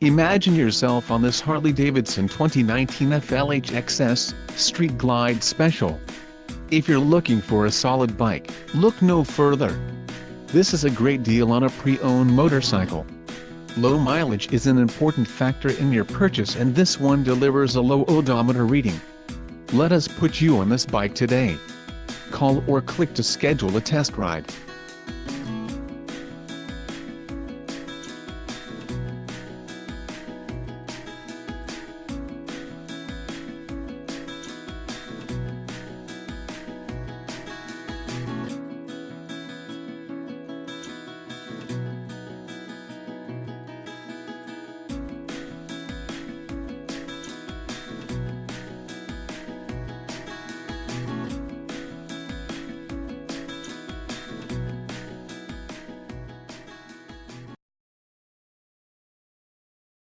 Imagine yourself on this Harley-Davidson 2019 FLHXS Street Glide Special. If you're looking for a solid bike, look no further. This is a great deal on a pre-owned motorcycle. Low mileage is an important factor in your purchase, and this one delivers a low odometer reading. Let us put you on this bike today. Call or click to schedule a test ride.